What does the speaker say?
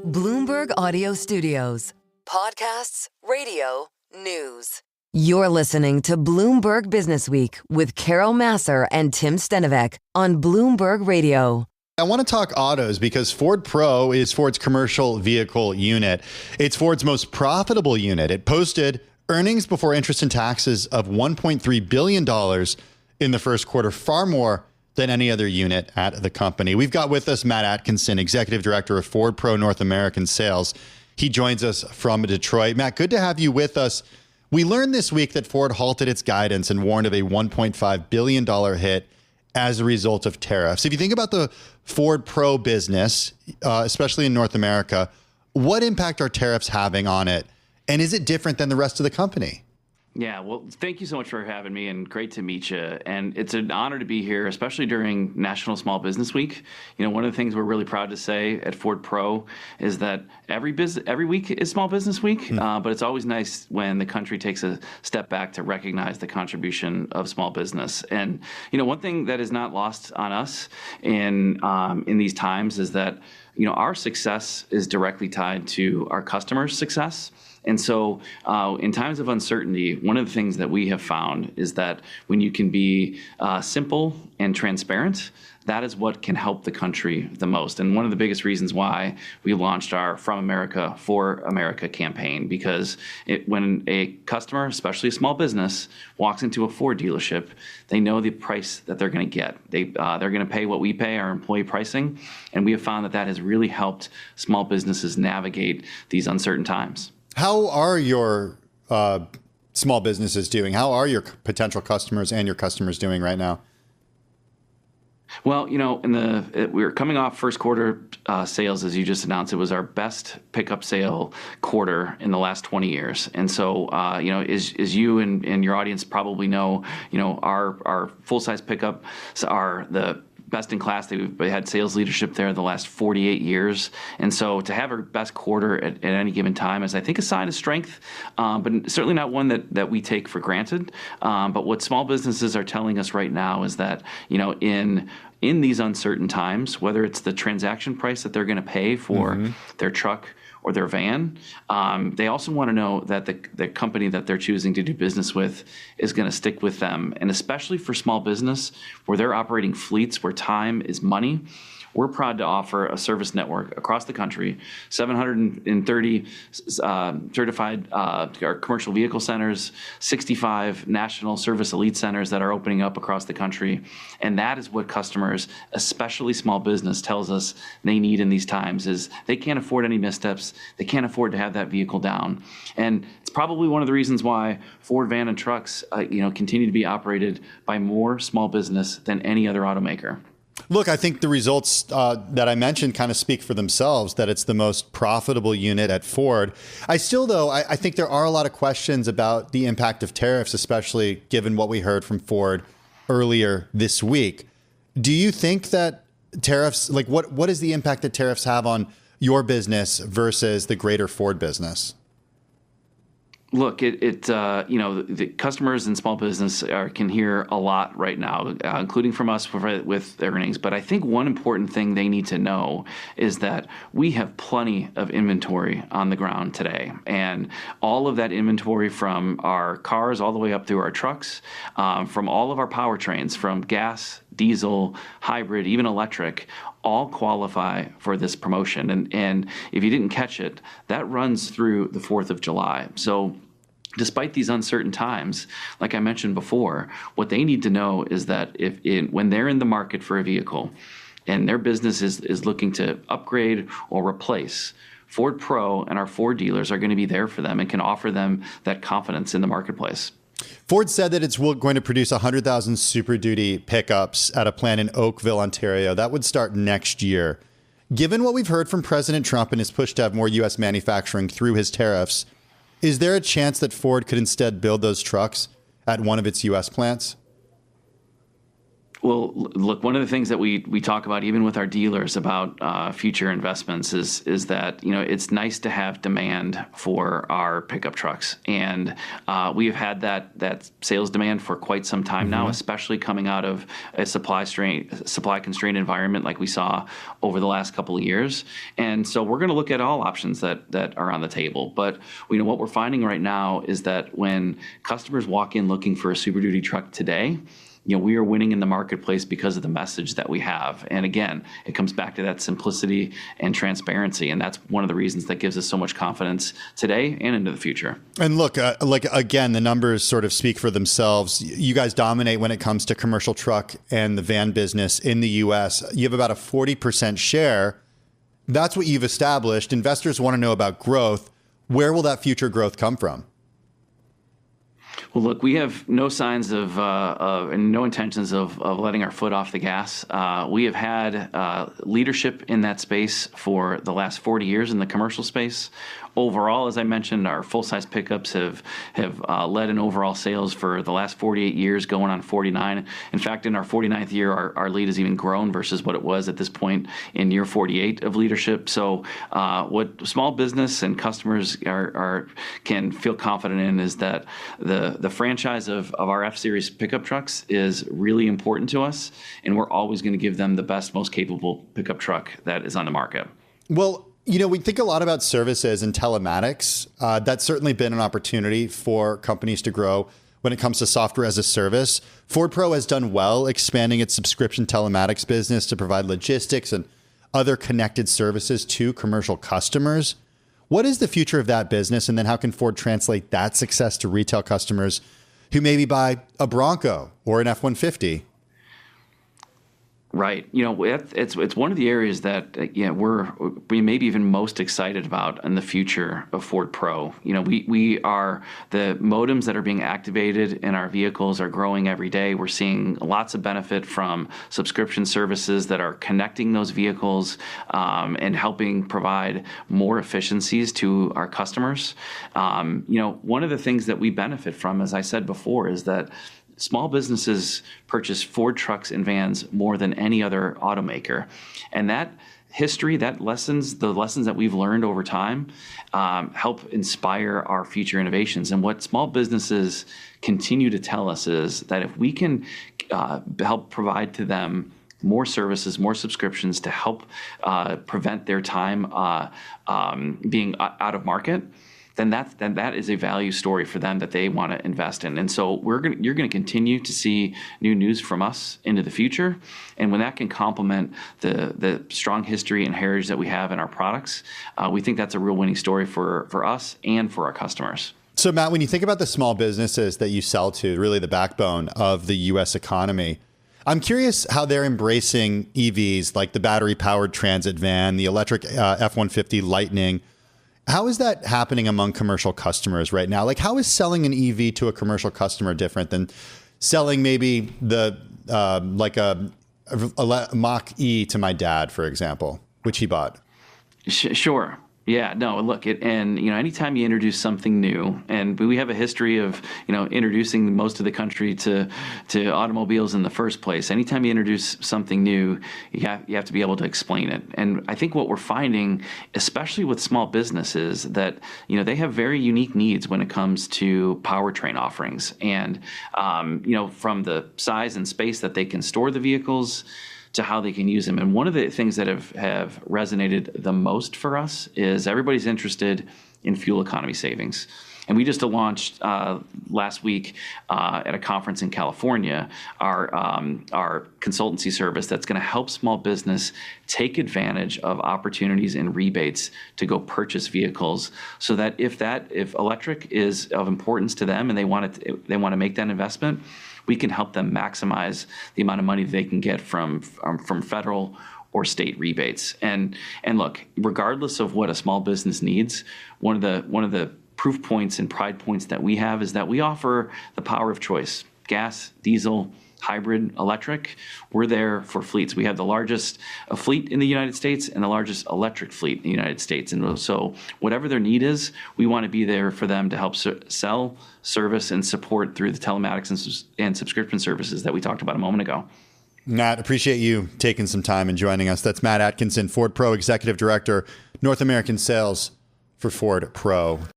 Bloomberg Audio Studios. Podcasts, radio, news. You're listening to Bloomberg Businessweek with Carol Massar and Tim Stenovec on Bloomberg Radio. I want to talk autos because Ford Pro is Ford's commercial vehicle unit. It's Ford's most profitable unit. It posted earnings before interest and taxes of $1.3 billion in the first quarter, far more than any other unit at the company. We've got with us Matt Atkenson, Executive Director of Ford Pro North American Sales. He joins us from Detroit. Matt, good to have you with us. We learned this week that Ford halted its guidance and warned of a $1.5 billion hit as a result of tariffs. If you think about the Ford Pro business, especially in North America, what impact are tariffs having on it? And is it different than the rest of the company? Yeah, well, thank you so much for having me, and great to meet you. And it's an honor to be here, especially during National Small Business Week. You know, one of the things we're really proud to say at Ford Pro is that every week is Small Business Week, but it's always nice when the country takes a step back to recognize the contribution of small business. And you know, one thing that is not lost on us in these times is that our success is directly tied to our customers' success. And so in times of uncertainty, one of the things that we have found is that when you can be simple and transparent, that is what can help the country the most. And one of the biggest reasons why we launched our From America for America campaign, because when a customer, especially a small business, walks into a Ford dealership, they know the price that they're going to get. They're going to pay what we pay, our employee pricing. And we have found that that has really helped small businesses navigate these uncertain times. How are your small businesses doing? How are your potential customers and your customers doing right now? Well, we're coming off first quarter sales, as you just announced. It was our best pickup sale quarter in the last 20 years. And so, as you and your audience probably know, our full-size pickups are the best in class. They've had sales leadership there the last 48 years. And so to have our best quarter at any given time is, I think, a sign of strength, but certainly not one that we take for granted. But what small businesses are telling us right now is that, in these uncertain times, whether it's the transaction price that they're going to pay for their truck or their van, they also want to know that the company that they're choosing to do business with is going to stick with them. And especially for small business, where they're operating fleets where time is money, we're proud to offer a service network across the country, 730 certified commercial vehicle centers, 65 national service elite centers that are opening up across the country. And that is what customers, especially small business, tells us they need in these times, is they can't afford any missteps. They can't afford to have that vehicle down. And it's probably one of the reasons why Ford Van and Trucks continue to be operated by more small business than any other automaker. Look, I think the results that I mentioned kind of speak for themselves, that it's the most profitable unit at Ford. I think there are a lot of questions about the impact of tariffs, especially given what we heard from Ford earlier this week. Do you think that tariffs, what is the impact that tariffs have on your business versus the greater Ford business? Look, the customers and small business can hear a lot right now, including from us with earnings. But I think one important thing they need to know is that we have plenty of inventory on the ground today. And all of that inventory, from our cars all the way up through our trucks, from all of our powertrains, from gas, diesel, hybrid, even electric, all qualify for this promotion. And if you didn't catch it, that runs through the 4th of July. So despite these uncertain times, like I mentioned before, what they need to know is that when they're in the market for a vehicle and their business is looking to upgrade or replace, Ford Pro and our Ford dealers are going to be there for them and can offer them that confidence in the marketplace. Ford said that it's going to produce 100,000 Super Duty pickups at a plant in Oakville, Ontario. That would start next year. Given what we've heard from President Trump and his push to have more U.S. manufacturing through his tariffs, is there a chance that Ford could instead build those trucks at one of its U.S. plants? Well, look, one of the things that we talk about even with our dealers about future investments is that, it's nice to have demand for our pickup trucks. And we've had that sales demand for quite some time now, especially coming out of a supply constrained environment like we saw over the last couple of years. And so we're going to look at all options that are on the table. But what we're finding right now is that when customers walk in looking for a Super Duty truck today, we are winning in the marketplace because of the message that we have. And again, it comes back to that simplicity and transparency. And that's one of the reasons that gives us so much confidence today and into the future. And look, again, the numbers sort of speak for themselves. You guys dominate when it comes to commercial truck and the van business in the US. You have about a 40% share. That's what you've established. Investors want to know about growth. Where will that future growth come from? Well, look, we have no signs of and no intentions of letting our foot off the gas. We have had leadership in that space for the last 40 years in the commercial space. Overall, as I mentioned, our full-size pickups have led in overall sales for the last 48 years, going on 49. In fact, in our 49th year, our lead has even grown versus what it was at this point in year 48 of leadership. So what small business and customers can feel confident in is that the franchise of our F-Series pickup trucks is really important to us, and we're always going to give them the best, most capable pickup truck that is on the market. Well, we think a lot about services and telematics. That's certainly been an opportunity for companies to grow when it comes to software as a service. Ford Pro has done well expanding its subscription telematics business to provide logistics and other connected services to commercial customers. What is the future of that business? And then how can Ford translate that success to retail customers who maybe buy a Bronco or an F-150? Right. It's one of the areas that we may be even most excited about in the future of Ford Pro. We are the modems that are being activated in our vehicles are growing every day. We're seeing lots of benefit from subscription services that are connecting those vehicles and helping provide more efficiencies to our customers. One of the things that we benefit from, as I said before, is that small businesses purchase Ford trucks and vans more than any other automaker. And that history, the lessons that we've learned over time help inspire our future innovations. And what small businesses continue to tell us is that if we can help provide to them more services, more subscriptions to help prevent their time being out of market, then that is a value story for them that they want to invest in. And so you're going to continue to see new news from us into the future. And when that can complement the strong history and heritage that we have in our products, we think that's a real winning story for us and for our customers. So Matt, when you think about the small businesses that you sell to, really the backbone of the US economy, I'm curious how they're embracing EVs like the battery-powered transit van, the electric F-150 Lightning. How is that happening among commercial customers right now? Like, how is selling an EV to a commercial customer different than selling maybe the like a Mach-E to my dad, for example, which he bought? Sure. Yeah, no, look, anytime you introduce something new, and we have a history of, introducing most of the country to automobiles in the first place. Anytime you introduce something new, you have to be able to explain it. And I think what we're finding, especially with small businesses, that, they have very unique needs when it comes to powertrain offerings. And, from the size and space that they can store the vehicles to how they can use them. And one of the things that have resonated the most for us is everybody's interested in fuel economy savings. And we just launched last week at a conference in California our consultancy service that's going to help small business take advantage of opportunities and rebates to go purchase vehicles, so that if electric is of importance to them and they want to make that investment, we can help them maximize the amount of money they can get from federal or state rebates. And look, regardless of what a small business needs, one of the proof points and pride points that we have is that we offer the power of choice: gas, diesel, hybrid, electric. We're there for fleets. We have the largest fleet in the United States and the largest electric fleet in the United States. And so whatever their need is, we want to be there for them to help sell, service, and support through the telematics and subscription services that we talked about a moment ago. Matt, appreciate you taking some time and joining us. That's Matt Atkenson, Ford Pro Executive Director, North American Sales for Ford Pro.